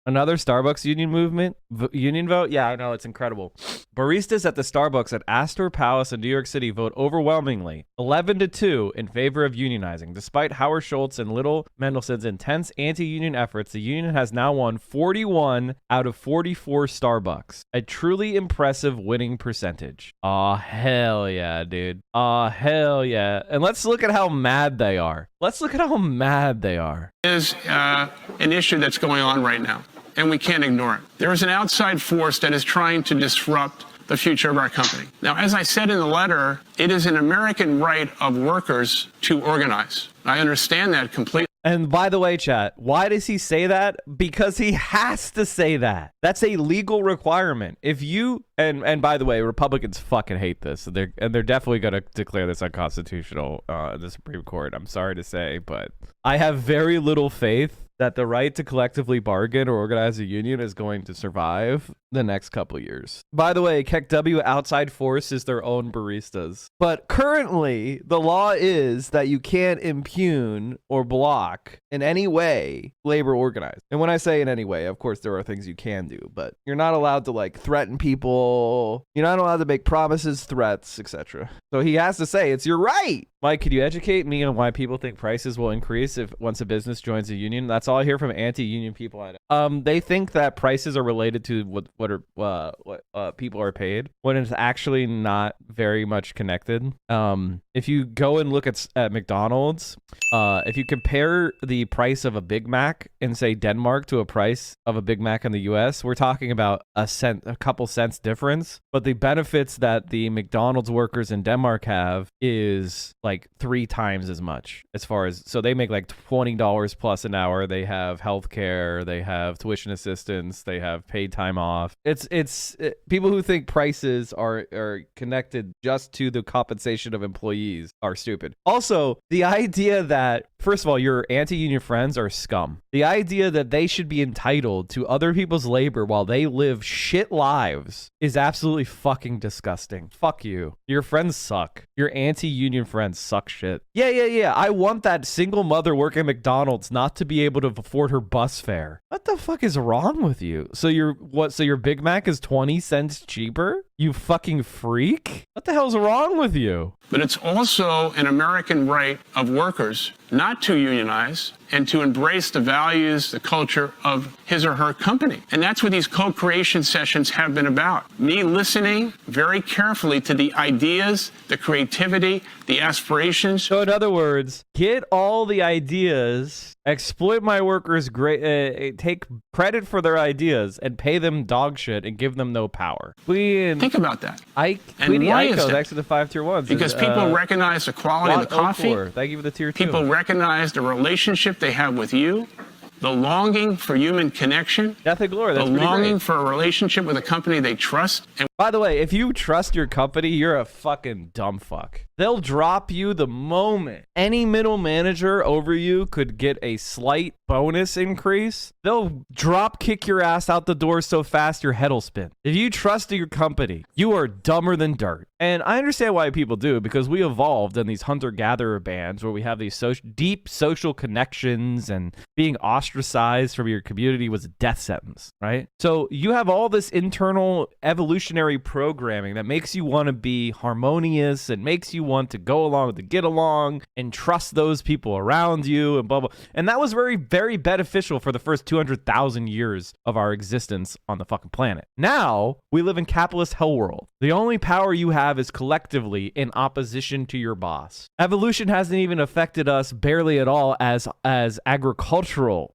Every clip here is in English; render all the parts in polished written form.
Another Starbucks union movement, union vote? Yeah, I know, it's incredible. Baristas at the Starbucks at Astor Palace in New York City vote overwhelmingly, 11-2, in favor of unionizing. Despite Howard Schultz and Little Mendelssohn's intense anti-union efforts, the union has now won 41 out of 44 Starbucks, a truly impressive winning percentage. Aw, hell yeah, dude. Aw, hell yeah. And let's look at how mad they are. Let's look at how mad they are. Is an issue that's going on right now, and we can't ignore it. There is an outside force that is trying to disrupt the future of our company. Now, as I said in the letter, it is an American right of workers to organize. I understand that completely. And by the way, chat, why does he say that? Because he has to say that. That's a legal requirement. If you, and by the way, Republicans fucking hate this. They're definitely going to declare this unconstitutional in the Supreme Court. I'm sorry to say, but I have very little faith that the right to collectively bargain or organize a union is going to survive the next couple years. By the way, KEKW outside force is their own baristas. But currently, the law is that you can't impugn or block in any way labor organized. And when I say in any way, of course, there are things you can do, but you're not allowed to like threaten people. You're not allowed to make promises, threats, etc. So he has to say, it's your right. Mike, could you educate me on why people think prices will increase if once a business joins a union? That's all I hear from anti-union people. They think that prices are related to what people are paid, when it's actually not very much connected. If you go and look at McDonald's, if you compare the price of a Big Mac in say Denmark to a price of a Big Mac in the U.S., we're talking about a couple cents difference. But the benefits that the McDonald's workers in Denmark have is like 3 times as much, as far as, so they make like $20 plus an hour. They have healthcare, they have tuition assistance, they have paid time off. People who think prices are connected just to the compensation of employees are stupid. Also, the idea that, first of all, your anti-union friends are scum. The idea that they should be entitled to other people's labor while they live shit lives is absolutely fucking disgusting. Fuck you. Your friends suck. Your anti-union friends suck shit. Yeah. I want that single mother working at McDonald's not to be able to afford her bus fare. What the fuck is wrong with you? So your Big Mac is 20 cents cheaper? You fucking freak? What the hell's wrong with you? But it's also an American right of workers not to unionize and to embrace the values, the culture of his or her company. And that's what these co-creation sessions have been about. Me listening very carefully to the ideas, the creativity, the aspirations. So in other words, get all the ideas, exploit my workers, take credit for their ideas, and pay them dog shit and give them no power. Think about that. Thanks to the 5 tier 1s. Because people recognize the quality of the coffee. Thank you for the tier 2. People recognize the relationship they have with you, the longing for human connection, Death and Glory, that's the longing for a relationship with a company they trust. And by the way, if you trust your company, you're a fucking dumb fuck. They'll drop you the moment any middle manager over you could get a slight bonus increase. They'll drop kick your ass out the door so fast your head will spin. If you trust your company, you are dumber than dirt. And I understand why people do, because we evolved in these hunter-gatherer bands where we have these deep social connections, and being ostracized from your community was a death sentence, right? So you have all this internal evolutionary programming that makes you want to be harmonious and makes you want to go along to get along and trust those people around you and blah, blah. And that was very, very beneficial for the first 200,000 years of our existence on the fucking planet. Now we live in capitalist hell world. The only power you have is collectively in opposition to your boss. Evolution hasn't even affected us barely at all as agricultural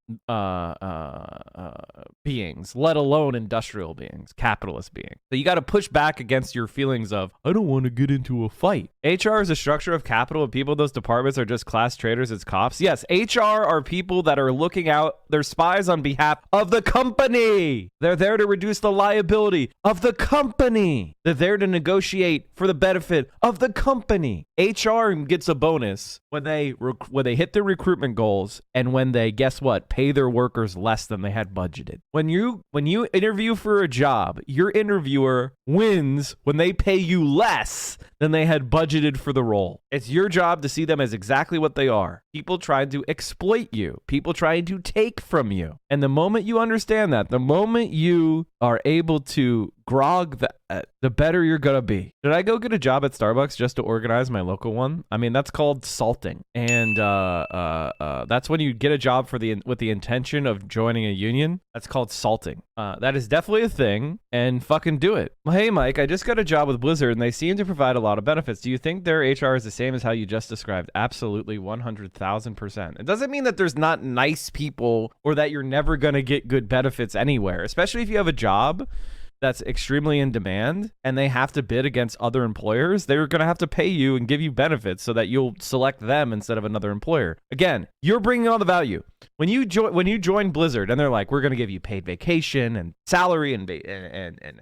beings, let alone industrial beings, capitalist beings. So you got to push back against your feelings of, I don't want to get into a fight. HR is a structure of capital, and people in those departments are just class traders as cops. Yes, HR are people that are looking out, they're spies on behalf of the company. They're there to reduce the liability of the company. They're there to negotiate for the benefit of the company. HR gets a bonus when they hit their recruitment goals, and when they, guess what, pay their workers less than they had budgeted. When you interview for a job, your interviewer wins when they pay you less than they had budgeted budgeted for the role. It's your job to see them as exactly what they are. People trying to exploit you. People trying to take from you. And the moment you understand that, the moment you are able to grog that, the better you're gonna be. Did I go get a job at Starbucks just to organize my local one? I mean, that's called salting. And that's when you get a job with the intention of joining a union. That's called salting. That is definitely a thing, and fucking do it. Well, hey, Mike, I just got a job with Blizzard, and they seem to provide a lot of benefits. Do you think their HR is the same as how you just described? Absolutely, 100,000%. It doesn't mean that there's not nice people or that you're never going to get good benefits anywhere, especially if you have a job that's extremely in demand and they have to bid against other employers. They're going to have to pay you and give you benefits so that you'll select them instead of another employer. Again, you're bringing all the value. When you join Blizzard and they're like, we're going to give you paid vacation and salary and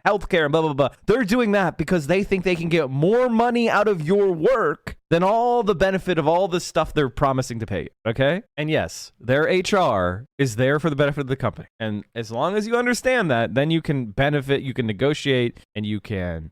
healthcare and blah, blah, blah. They're doing that because they think they can get more money out of your work than all the benefit of all the stuff they're promising to pay you, okay? And yes, their HR is there for the benefit of the company. And as long as you understand that, then you can benefit, you can negotiate, and you can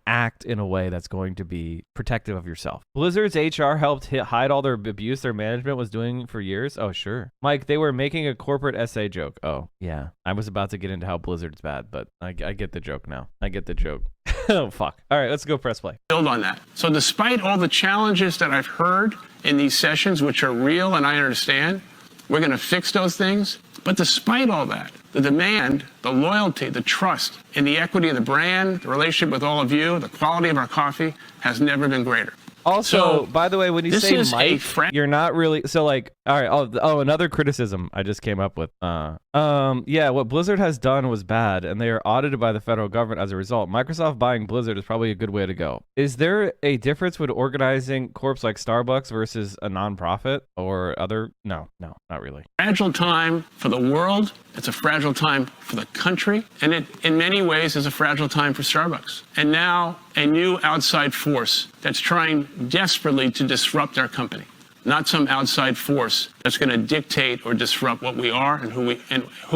act in a way that's going to be protective of yourself. Blizzard's HR helped hide all their abuse their management was doing for years? Oh, sure. Mike, they were making a corporate essay joke. Oh, yeah. I was about to get into how Blizzard's bad, but I get the joke now. I get the joke. Oh, fuck. All right, let's go press play. Build on that. So despite all the challenges that I've heard in these sessions, which are real and I understand, we're going to fix those things. But despite all that, the demand, the loyalty, the trust in the equity of the brand, the relationship with all of you, the quality of our coffee has never been greater. Also, by the way, when you say Mike, friend. you're not really so like. All right. Oh, another criticism I just came up with. Yeah, what Blizzard has done was bad, and they are audited by the federal government as a result. Microsoft buying Blizzard is probably a good way to go. Is there a difference with organizing corps like Starbucks versus a nonprofit or other? No, not really. Fragile time for the world. It's a fragile time for the country, and it, in many ways, is a fragile time for Starbucks. And now, a new outside force that's trying desperately to disrupt our company. Not some outside force that's going to dictate or disrupt what we are and who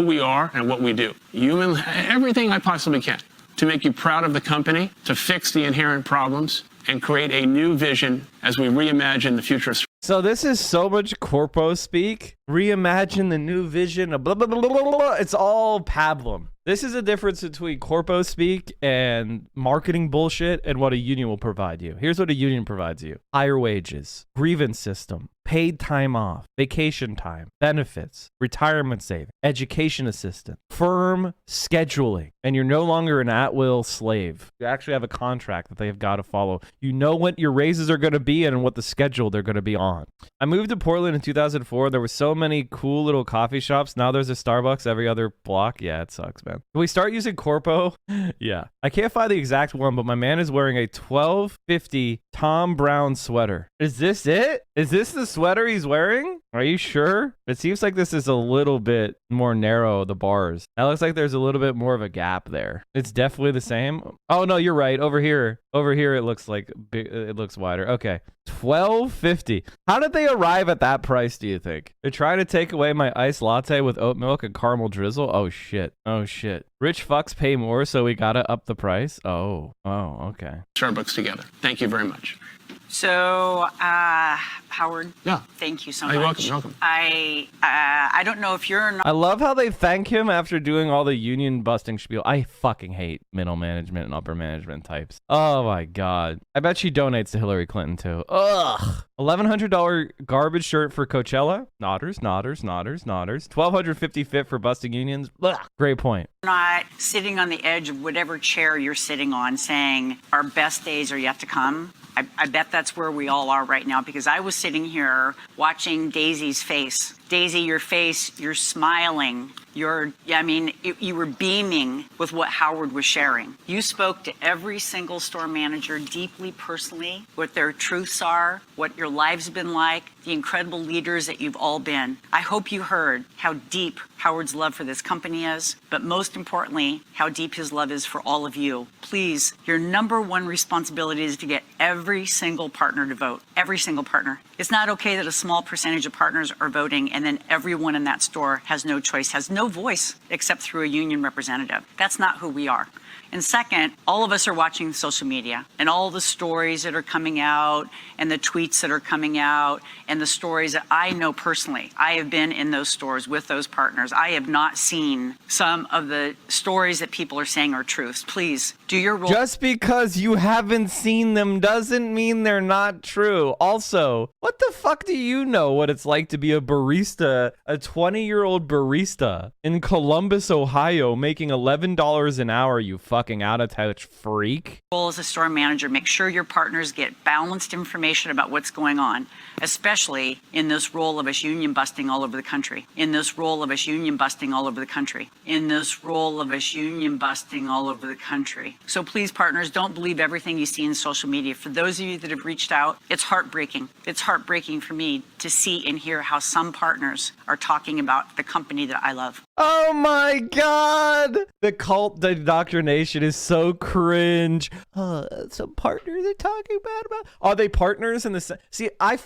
we are and what we do. Everything I possibly can to make you proud of the company, to fix the inherent problems, and create a new vision as we reimagine the future of. So this is so much Corpo speak. Reimagine the new vision of blah, blah, blah, blah, blah, blah. It's all pablum. This is a difference between Corpo speak and marketing bullshit and what a union will provide you. Here's what a union provides you. Higher wages, grievance system, paid time off, vacation time, benefits, retirement saving, education assistance, firm scheduling, and you're no longer an at-will slave. You actually have a contract that they have got to follow. You know what your raises are going to be and what the schedule they're going to be on. I moved to Portland in 2004. There were so many cool little coffee shops. Now there's a Starbucks every other block. Yeah, it sucks, man. Can we start using Corpo? Yeah. I can't find the exact one, but my man is wearing a $12.50 Tom Brown sweater. Is this it? Is this the sweater he's wearing? Are you sure? It seems like this is a little bit more narrow, the bars. That looks like there's a little bit more of a gap there. It's definitely the same. Oh, no, you're right. Over here it looks like it looks wider. Okay. $12.50. How did they arrive at that price, do you think? They're trying to take away my iced latte with oat milk and caramel drizzle? Oh, shit. Rich fucks pay more, so we gotta up the price? Oh, okay. Starbucks together. Thank you very much. So, Howard, yeah. Thank you so You're much. welcome. I don't know if you're not. I love how they thank him after doing all the union busting spiel. I fucking hate middle management and upper management types. Oh my God. I bet she donates to Hillary Clinton too. Ugh. $1,100 garbage shirt for Coachella. Nodders. $1,250 fit for busting unions. Ugh. Great point. Not sitting on the edge of whatever chair you're sitting on saying our best days are yet to come. I bet that's where we all are right now, because I was sitting here watching Daisy's face. Daisy, your face, you're smiling. You were beaming with what Howard was sharing. You spoke to every single store manager deeply, personally, what their truths are, what your lives have been like, the incredible leaders that you've all been. I hope you heard how deep Howard's love for this company is, but most importantly, how deep his love is for all of you. Please, your number one responsibility is to get every single partner to vote. Every single partner. It's not okay that a small percentage of partners are voting and then everyone in that store has no choice, has no voice except through a union representative. That's not who we are. And second, all of us are watching social media and all the stories that are coming out and the tweets that are coming out and the stories that I know personally. I have been in those stores with those partners. I have not seen some of the stories that people are saying are truths. Please do your role. Just because you haven't seen them doesn't mean they're not true. Also, what the fuck do you know what it's like to be a barista, a 20-year-old barista in Columbus, Ohio, making $11 an hour, you fucking out-of-touch freak? Role as a store manager, make sure your partners get balanced information about what's going on, especially in this role of us union busting all over the country. In this role of us union busting all over the country. In this role of us union busting all over the country. So please, partners, don't believe everything you see in social media. For those of you that have reached out, it's heartbreaking. It's heartbreaking for me to see and hear how some partners are talking about the company that I love. Oh my god! The cult indoctrination is so cringe. Some partners are talking bad about. Are they partners in the See, I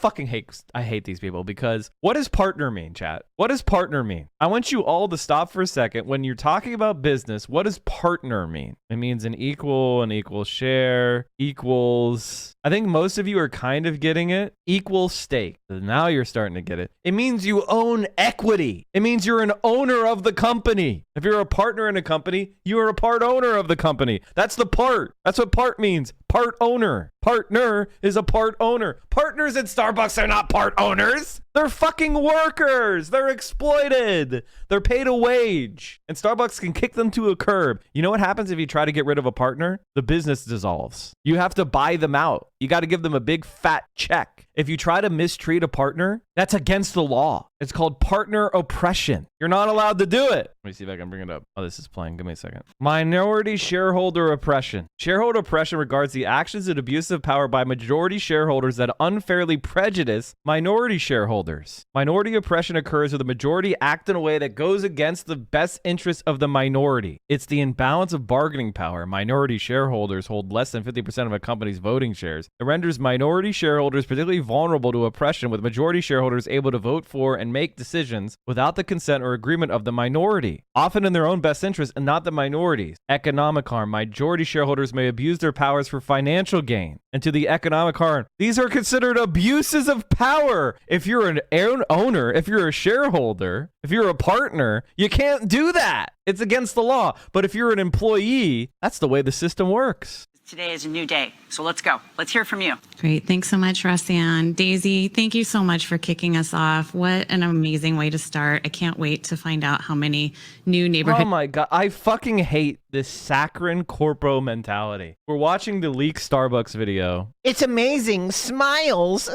hate these people because what does partner mean, chat? What does partner mean? I want you all to stop for a second. When you're talking about business, what does partner mean? It means an equal share, equals. I think most of you are kind of getting it. Equal stake. Now you're starting to get it. It means you own equity. It means you're an owner of the company. If you're a partner in a company, you are a part owner of the company. That's the part. That's what part means. Part owner. Partner is a part owner. Partners at Starbucks are not part owners. They're fucking workers. They're exploited. They're paid a wage. And Starbucks can kick them to a curb. You know what happens if you try to get rid of a partner? The business dissolves. You have to buy them out. You got to give them a big fat check. If you try to mistreat a partner, that's against the law. It's called partner oppression. You're not allowed to do it. Let me see if I can bring it up. Oh, this is playing. Give me a second. Minority shareholder oppression. Shareholder oppression regards the actions and abuse of power by majority shareholders that unfairly prejudice minority shareholders. Minority oppression occurs when the majority act in a way that goes against the best interests of the minority. It's the imbalance of bargaining power. Minority shareholders hold less than 50% of a company's voting shares. It renders minority shareholders particularly vulnerable to oppression, with majority shareholders able to vote for and make decisions without the consent or agreement of the minority, often in their own best interest and not the minorities. Economic harm. Majority shareholders may abuse their powers for financial gain. And to the economic harm, these are considered abuses of power. If you're an owner, if you're a shareholder, if you're a partner, you can't do that. It's against the law. But if you're an employee, that's the way the system works. Today is a new day, so let's go. Let's hear from you. Great. Thanks so much, Rossianne. Daisy, thank you so much for kicking us off. What an amazing way to start. I can't wait to find out how many new neighborhoods. Oh my God. I fucking hate this saccharine corpo mentality. We're watching the leaked Starbucks video. It's amazing. Smiles.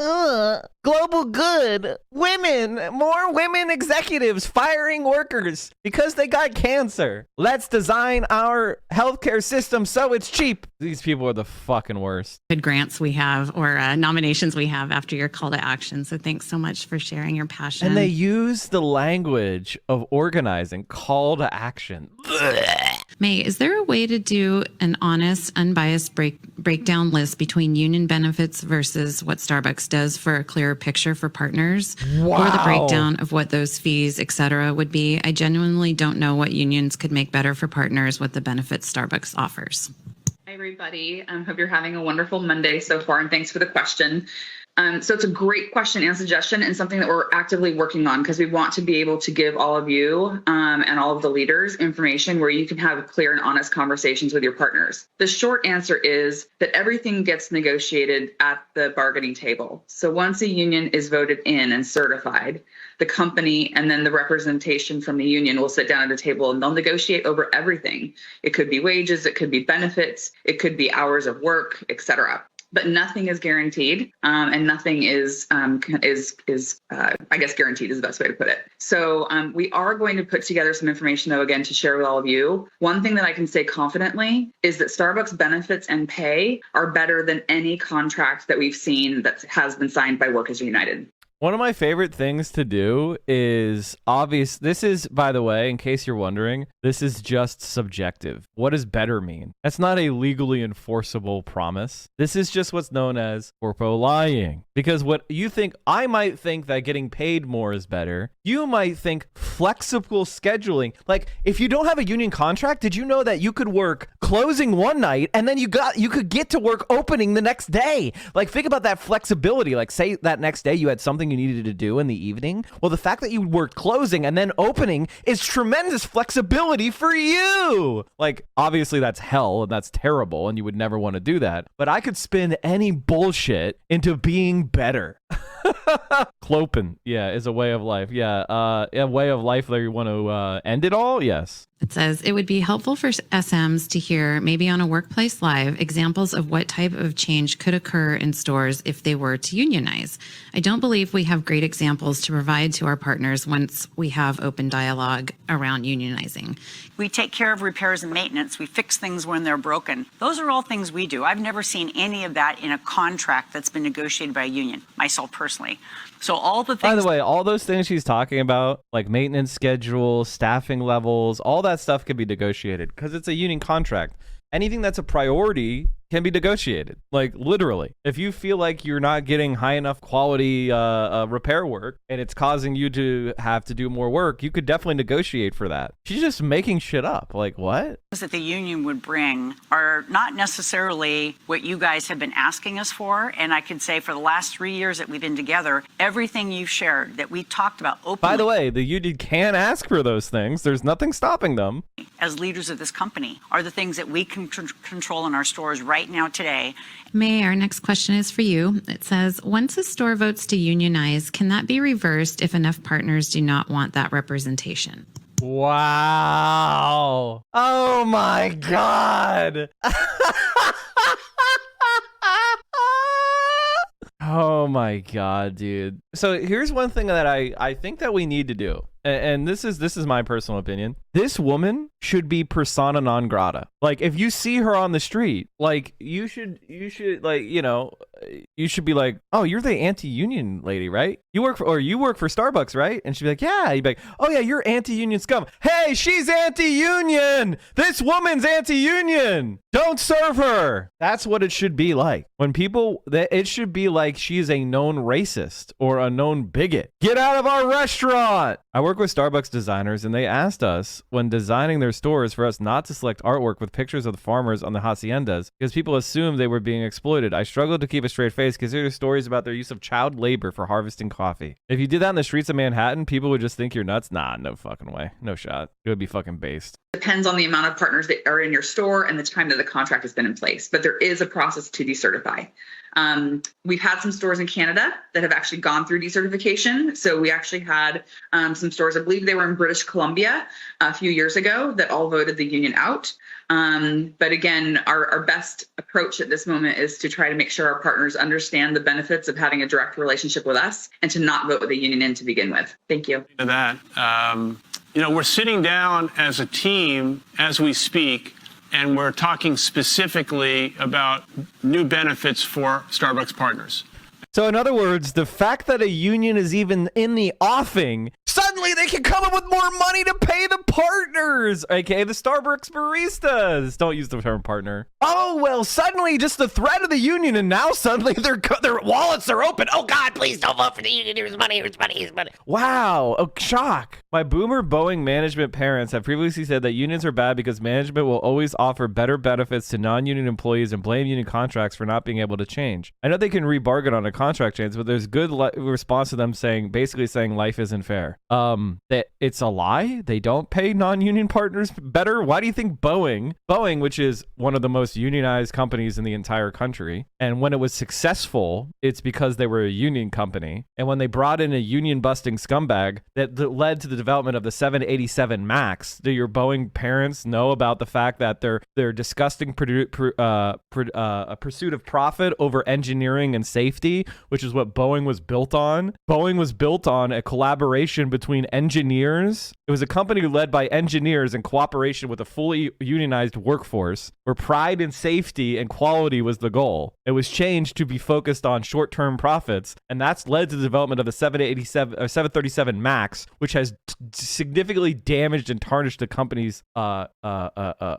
Global good. Women. More women executives firing workers because they got cancer. Let's design our healthcare system so it's cheap. These people are the fucking worst. Grants we have or nominations we have after your call to action. So thanks so much for sharing your passion. And they use the language of organizing, call to action. May, is there a way to do an honest, unbiased breakdown list between union benefits versus what Starbucks does for a clearer picture for partners? Wow. Or the breakdown of what those fees, et cetera, would be? I genuinely don't know what unions could make better for partners with the benefits Starbucks offers. Hi, everybody. Hope you're having a wonderful Monday so far, and thanks for the question. So it's a great question and suggestion, and something that we're actively working on, because we want to be able to give all of you and all of the leaders information where you can have clear and honest conversations with your partners. The short answer is that everything gets negotiated at the bargaining table. So once a union is voted in and certified, the company and then the representation from the union will sit down at a table and they'll negotiate over everything. It could be wages, it could be benefits, it could be hours of work, et cetera. But nothing is guaranteed, and nothing is I guess guaranteed is the best way to put it. So we are going to put together some information, though, again, to share with all of you. One thing that I can say confidently is that Starbucks benefits and pay are better than any contract that we've seen that has been signed by Workers United. One of my favorite things to do is obvious. This is, by the way, in case you're wondering, this is just subjective. What does better mean? That's not a legally enforceable promise. This is just what's known as Corpo lying. Because what you think, I might think that getting paid more is better. You might think flexible scheduling. Like, if you don't have a union contract, did you know that you could work closing one night and then you could get to work opening the next day? Like, think about that flexibility. Like, say that next day you had something you needed to do in the evening. Well, the fact that you worked closing and then opening is tremendous flexibility for you. Like, obviously that's hell and that's terrible and you would never want to do that. But I could spin any bullshit into being better. Clopening, yeah, is a way of life. Yeah, a way of life that you want to end it all. Yes. It says it would be helpful for SMs to hear, maybe on a workplace live, examples of what type of change could occur in stores if they were to unionize. I don't believe we have great examples to provide to our partners once we have open dialogue around unionizing. We take care of repairs and maintenance. We fix things when they're broken. Those are all things we do. I've never seen any of that in a contract that's been negotiated by a union, myself personally. So all the things. By the way, all those things she's talking about, like maintenance schedule, staffing levels, all that stuff can be negotiated because it's a union contract. Anything that's a priority can be negotiated. Like, literally. If you feel like you're not getting high enough quality repair work and it's causing you to have to do more work, you could definitely negotiate for that. She's just making shit up. Like, what? That the union would bring are not necessarily what you guys have been asking us for. And I could say for the last 3 years that we've been together, everything you've shared that we talked about openly. By the way, the union can ask for those things. There's nothing stopping them. As leaders of this company are the things that we can control in our stores right now today. May, our next question is for you. It says, once a store votes to unionize, can that be reversed if enough partners do not want that representation? Wow. Oh my God. Oh my God, dude. So here's one thing that I think that we need to do. And this is my personal opinion. This woman should be persona non grata. Like, if you see her on the street, like, you should like, you know, you should be like, oh, you're the anti-union lady, right? You work for Starbucks, right? And she'd be like, yeah. You'd be like, oh yeah, you're anti-union scum. Hey, she's anti-union. This woman's anti-union. Don't serve her. That's what it should be like. When people, it should be like she's a known racist or a known bigot. Get out of our restaurant. I work with Starbucks designers, and they asked us when designing their stores for us not to select artwork with pictures of the farmers on the haciendas because people assumed they were being exploited. I struggled to keep a straight face because there are stories about their use of child labor for harvesting coffee. If you did that in the streets of Manhattan, people would just think you're nuts. Nah, no fucking way. No shot. It would be fucking based. Depends on the amount of partners that are in your store and the time that the contract has been in place. But there is a process to decertify. We've had some stores in Canada that have actually gone through decertification. So we actually had some stores, I believe they were in British Columbia a few years ago, that all voted the union out. But again, our best approach at this moment is to try to make sure our partners understand the benefits of having a direct relationship with us and to not vote the union in to begin with. Thank you. To that, you know, we're sitting down as a team as we speak, and we're talking specifically about new benefits for Starbucks partners. So in other words, the fact that a union is even in the offing, suddenly they can come up with more money to pay the partners, aka the Starbucks baristas. Don't use the term partner. Oh, well, suddenly just the threat of the union, and now suddenly their wallets are open. Oh, God, please don't vote for the union. Here's money, here's money, here's money. Wow, a shock. My boomer Boeing management parents have previously said that unions are bad because management will always offer better benefits to non-union employees and blame union contracts for not being able to change. I know they can rebargain on a contract change, but there's good response to them basically saying life isn't fair. That it's a lie. They don't pay non-union partners better. Why do you think Boeing, which is one of the most unionized companies in the entire country, and when it was successful, it's because they were a union company. And when they brought in a union-busting scumbag that led to the development of the 787 MAX, do your Boeing parents know about the fact that their disgusting pursuit of profit over engineering and safety, which is what Boeing was built on? Boeing was built on a collaboration between engineers. It was a company led by engineers in cooperation with a fully unionized workforce, where pride and safety and quality was the goal. It was changed to be focused on short-term profits, and that's led to the development of the 737 MAX, which has significantly damaged and tarnished the company's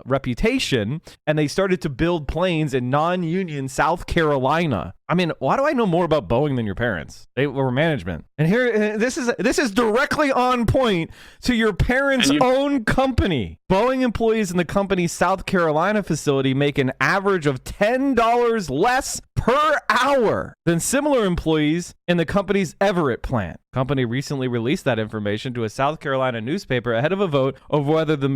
reputation. And they started to build planes in non-union South Carolina. I mean, why do I know more about Boeing than your parents? They were management. And here, this is directly on point to your parents' own company. Boeing employees in the company's South Carolina facility make an average of $10 less per hour than similar employees in the company's Everett plant. Company recently released that information to a South Carolina newspaper ahead of a vote over whether the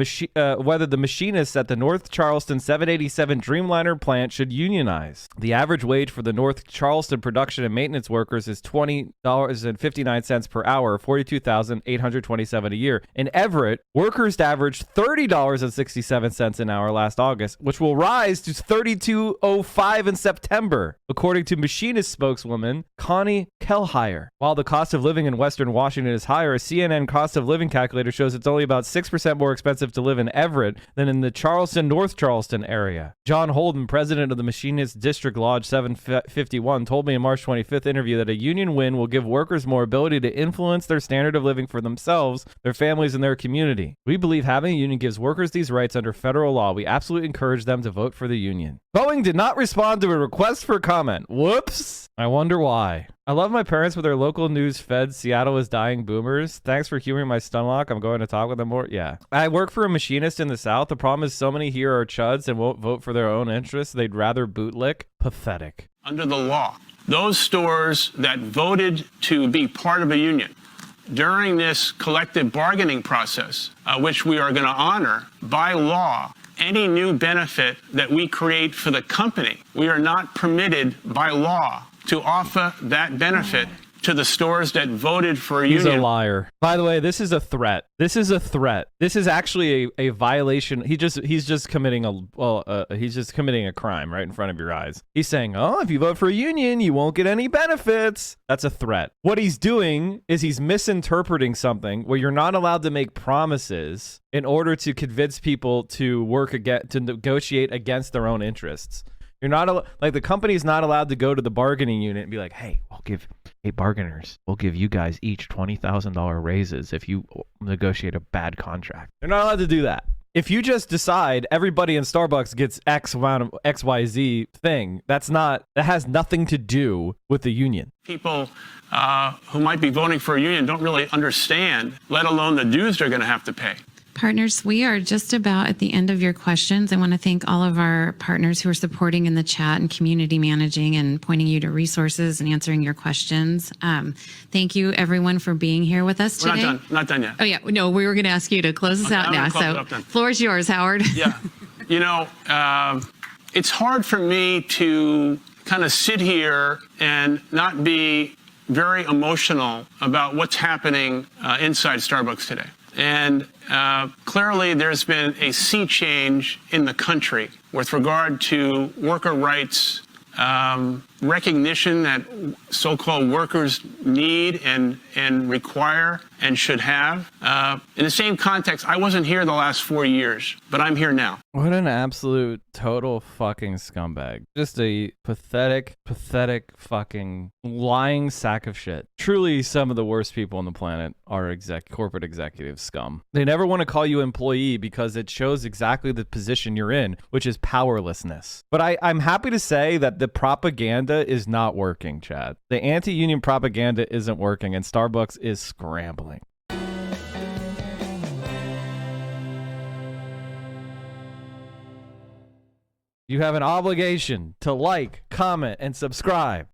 machinists at the North Charleston 787 Dreamliner plant should unionize. The average wage for the North Charleston production and maintenance workers is $20.59 per hour, $42,827 a year. In Everett, workers averaged $30.67 an hour last August, which will rise to $32.05 in September, according to machinist spokeswoman Connie Kellhire. While the cost of living in Western Washington is higher, a CNN cost of living calculator shows it's only about 6% more expensive to live in Everett than in the Charleston, North Charleston area. John Holden, president of the Machinist District Lodge 751, told me in March 25th interview that a union win will give workers more ability to influence their standard of living for themselves, their families, and their community. We believe having a union gives workers these rights under federal law. We absolutely encourage them to vote for the union. Boeing did not respond to a request for comment. Whoops. I wonder why. I love my parents with their local news fed Seattle is dying boomers. Thanks for humoring my stunlock. I'm going to talk with them more. Yeah. I work for a machinist in the South. The problem is so many here are chuds and won't vote for their own interests. They'd rather bootlick. Pathetic. Under the law, those stores that voted to be part of a union during this collective bargaining process, which we are going to honor by law, any new benefit that we create for the company, we are not permitted by law to offer that benefit to the stores that voted for a union. He's a liar. By the way, this is a threat. This is a threat. This is actually a violation. He's just committing a crime right in front of your eyes. He's saying, "Oh, if you vote for a union, you won't get any benefits." That's a threat. What he's doing is he's misinterpreting something where you're not allowed to make promises in order to convince people to negotiate against their own interests. You're not like the company's not allowed to go to the bargaining unit and be like, "Hey, bargainers, we'll give you guys each $20,000 raises if you negotiate a bad contract." They're not allowed to do that. If you just decide everybody in Starbucks gets X amount of XYZ thing, that has nothing to do with the union. People who might be voting for a union don't really understand, let alone the dues they're going to have to pay. Partners, we are just about at the end of your questions. I want to thank all of our partners who are supporting in the chat and community managing and pointing you to resources and answering your questions. Thank you, everyone, for being here with us today. We're not done yet. Oh, yeah. No, we were going to ask you to close us out now. So, floor is yours, Howard. Yeah. You know, it's hard for me to kind of sit here and not be very emotional about what's happening inside Starbucks today. And clearly there's been a sea change in the country with regard to worker rights, recognition that so-called workers need and require and should have. In the same context, I wasn't here the last 4 years, but I'm here now. What an absolute total fucking scumbag. Just a pathetic fucking lying sack of shit. Truly some of the worst people on the planet are corporate executive scum. They never want to call you employee because it shows exactly the position you're in, which is powerlessness. But I'm happy to say that the propaganda is not working, Chad. The anti-union propaganda isn't working, and Starbucks is scrambling. You have an obligation to like, comment, and subscribe.